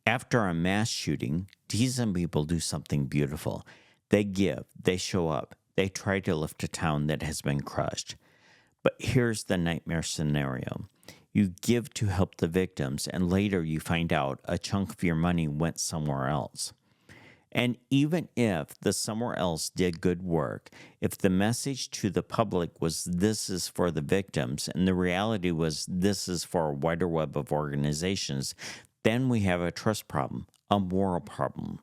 After a mass shooting, decent people do something beautiful. They give, they show up, they try to lift a town that has been crushed. But here's the nightmare scenario. You give to help the victims, and later you find out a chunk of your money went somewhere else. And even if the somewhere else did good work, if the message to the public was this is for the victims, and the reality was this is for a wider web of organizations, then we have a trust problem, a moral problem.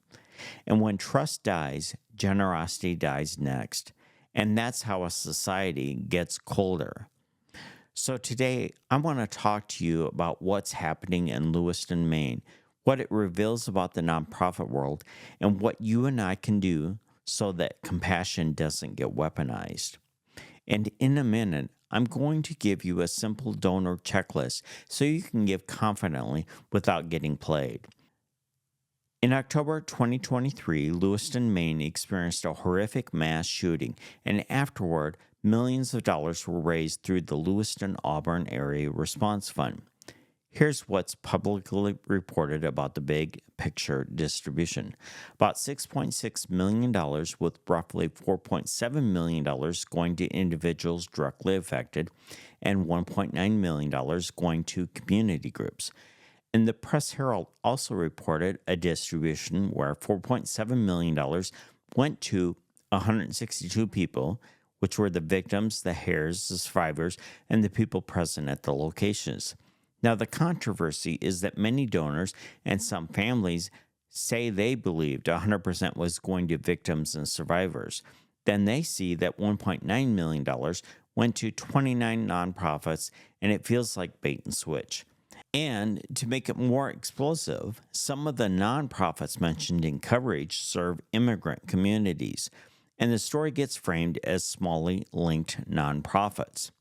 And when trust dies, generosity dies next. And that's how a society gets colder. So today, I want to talk to you about what's happening in Lewiston, Maine, what it reveals about the nonprofit world, and what you and I can do so that compassion doesn't get weaponized. And in a minute, I'm going to give you a simple donor checklist so you can give confidently without getting played. In October 2023, Lewiston, Maine experienced a horrific mass shooting, and afterward, millions of dollars were raised through the Lewiston-Auburn Area Response Fund. Here's what's publicly reported about the big picture distribution. About $6.6 million, with roughly $4.7 million going to individuals directly affected, and $1.9 million going to community groups. And the Press Herald also reported a distribution where $4.7 million went to 162 people, which were the victims, the heirs, the survivors, and the people present at the locations. Now, the controversy is that many donors and some families say they believed 100% was going to victims and survivors. Then they see that $1.9 million went to 29 nonprofits, and it feels like bait and switch. And to make it more explosive, some of the nonprofits mentioned in coverage serve immigrant communities, and the story gets framed as smallly linked nonprofits.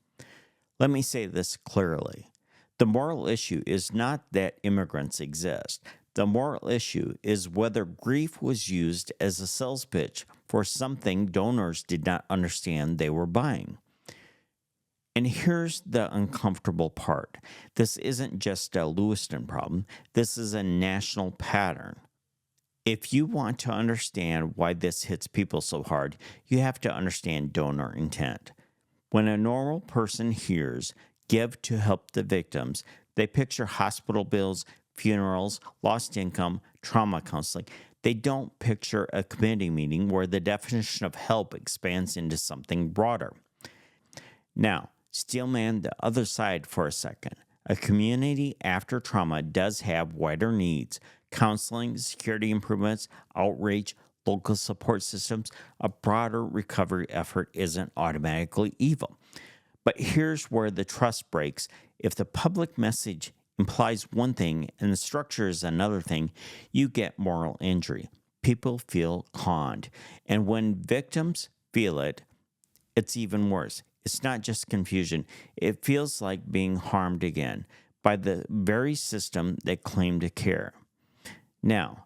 Let me say this clearly. The moral issue is not that immigrants exist. The moral issue is whether grief was used as a sales pitch for something donors did not understand they were buying. And here's the uncomfortable part. This isn't just a Lewiston problem. This is a national pattern. If you want to understand why this hits people so hard, you have to understand donor intent. When a normal person hears give to help the victims, they picture hospital bills, funerals, lost income, trauma counseling. They don't picture a committee meeting where the definition of help expands into something broader. Now, steelman the other side for a second. A community after trauma does have wider needs: counseling, security improvements, outreach, local support systems. A broader recovery effort isn't automatically evil. But here's where the trust breaks. If the public message implies one thing and the structure is another thing, you get moral injury. People feel conned. And when victims feel it, it's even worse. It's not just confusion. It feels like being harmed again by the very system that claimed to care. Now,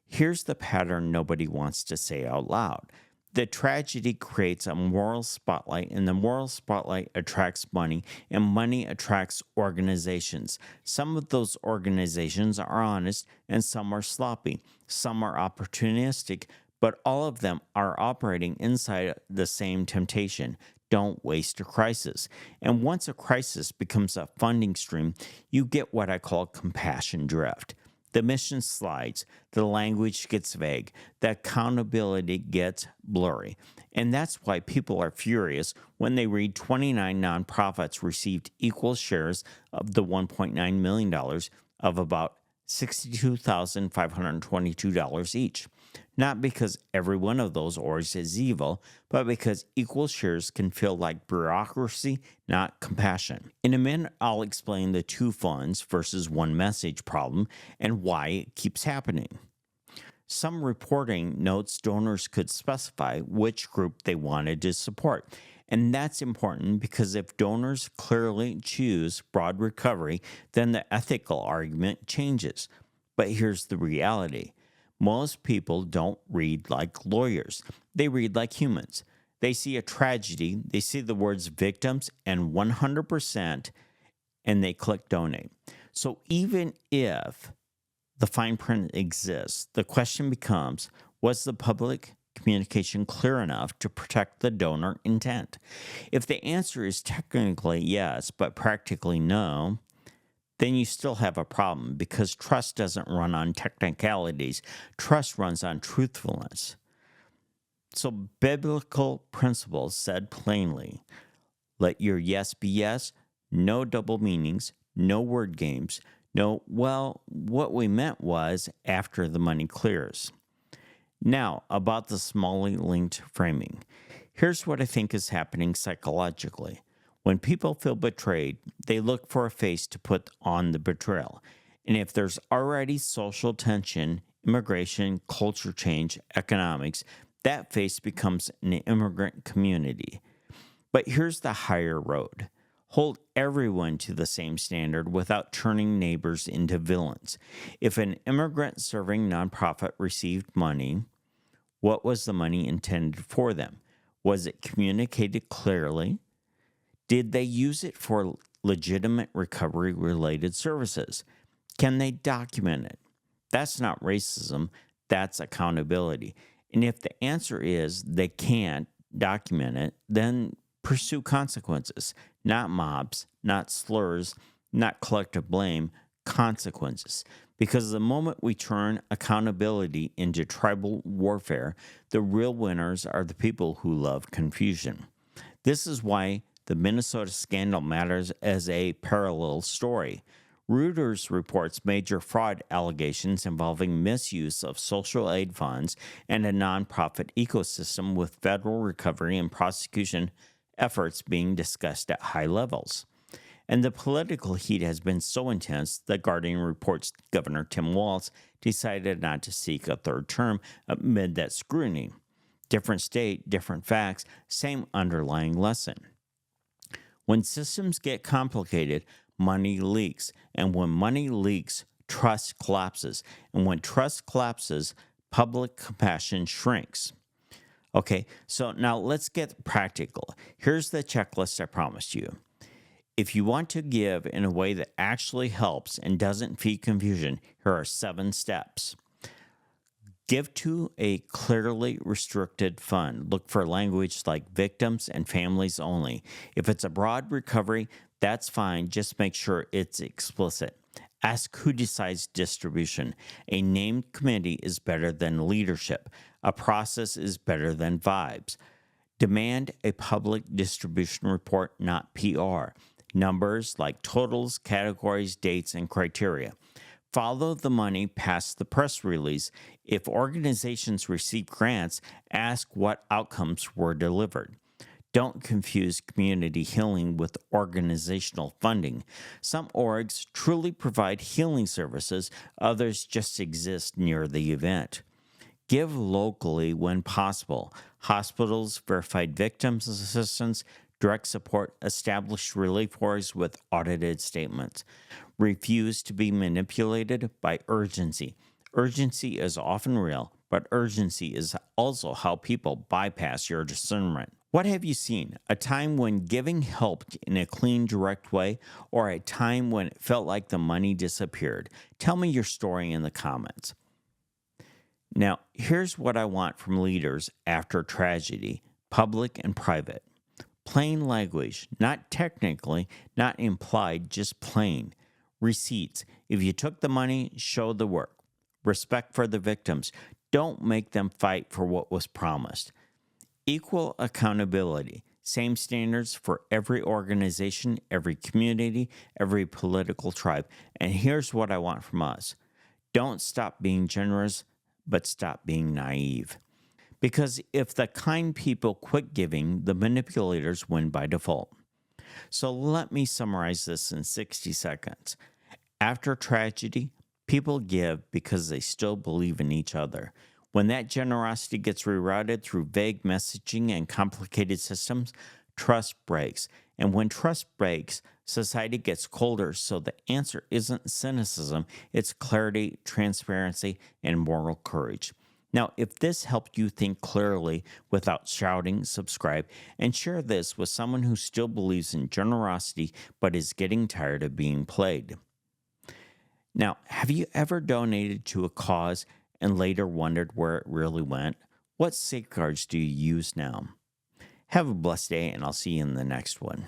here's the pattern nobody wants to say out loud. The tragedy creates a moral spotlight, and the moral spotlight attracts money, and money attracts organizations. Some of those organizations are honest, and some are sloppy. Some are opportunistic, but all of them are operating inside the same temptation. Don't waste a crisis. And once a crisis becomes a funding stream, you get what I call compassion drift. The mission slides, the language gets vague, the accountability gets blurry. And that's why people are furious when they read 29 nonprofits received equal shares of the $1.9 million of about $62,522 each. Not because every one of those orgs is evil, but because equal shares can feel like bureaucracy, not compassion. In a minute, I'll explain the two funds versus one message problem and why it keeps happening. Some reporting notes donors could specify which group they wanted to support. And that's important because if donors clearly choose broad recovery, then the ethical argument changes. But here's the reality. Most people don't read like lawyers. They read like humans. They see a tragedy, they see the words victims and 100%, and they click donate. So even if The fine print exists. The question becomes, was the public communication clear enough to protect the donor intent? If the answer is technically yes, but practically no, then you still have a problem because trust doesn't run on technicalities. Trust runs on truthfulness. So, biblical principles said plainly, let your yes be yes, no double meanings, no word games, no, well, what we meant was after the money clears. Now, about the smallly linked framing. Here's what I think is happening psychologically. When people feel betrayed, they look for a face to put on the betrayal. And if there's already social tension, immigration, culture change, economics, that face becomes an immigrant community. But here's the higher road. Hold everyone to the same standard without turning neighbors into villains. If an immigrant serving nonprofit received money, what was the money intended for them? Was it communicated clearly? Did they use it for legitimate recovery-related services? Can they document it? That's not racism, that's accountability. And if the answer is they can't document it, then pursue consequences, not mobs, not slurs, not collective blame, consequences. Because the moment we turn accountability into tribal warfare, the real winners are the people who love confusion. This is why the Minnesota scandal matters as a parallel story. Reuters reports major fraud allegations involving misuse of social aid funds and a nonprofit ecosystem with federal recovery and prosecution efforts being discussed at high levels. And the political heat has been so intense that Guardian reports Governor Tim Walz decided not to seek a third term amid that scrutiny. Different state, different facts, same underlying lesson. When systems get complicated, money leaks. And when money leaks, trust collapses. And when trust collapses, public compassion shrinks. Okay, so now let's get practical. Here's the checklist I promised you. If you want to give in a way that actually helps and doesn't feed confusion, here are 7 steps. Give to a clearly restricted fund. Look for language like victims and families only. If it's a broad recovery, that's fine. Just make sure it's explicit. Ask who decides distribution. A named committee is better than leadership. A process is better than vibes. Demand a public distribution report, not PR. Numbers like totals, categories, dates, and criteria. Follow the money past the press release. If organizations receive grants, ask what outcomes were delivered. Don't confuse community healing with organizational funding. Some orgs truly provide healing services, others just exist near the event. Give locally when possible. Hospitals, verified victims assistance, direct support, established relief orgs with audited statements. Refuse to be manipulated by urgency. Urgency is often real, but urgency is also how people bypass your discernment. What have you seen? A time when giving helped in a clean, direct way, or a time when it felt like the money disappeared? Tell me your story in the comments. Now, here's what I want from leaders after tragedy, public and private. Plain language, not technically, not implied, just plain. Receipts. If you took the money, show the work. Respect for the victims. Don't make them fight for what was promised. Equal accountability. Same standards for every organization, every community, every political tribe. And here's what I want from us. Don't stop being generous, but stop being naive. Because if the kind people quit giving, the manipulators win by default. So let me summarize this in 60 seconds. After tragedy, people give because they still believe in each other. When that generosity gets rerouted through vague messaging and complicated systems, trust breaks. And when trust breaks, society gets colder, so the answer isn't cynicism, it's clarity, transparency, and moral courage. Now, if this helped you think clearly without shouting, subscribe, and share this with someone who still believes in generosity but is getting tired of being played. Now, have you ever donated to a cause and later wondered where it really went? What safeguards do you use now? Have a blessed day, and I'll see you in the next one.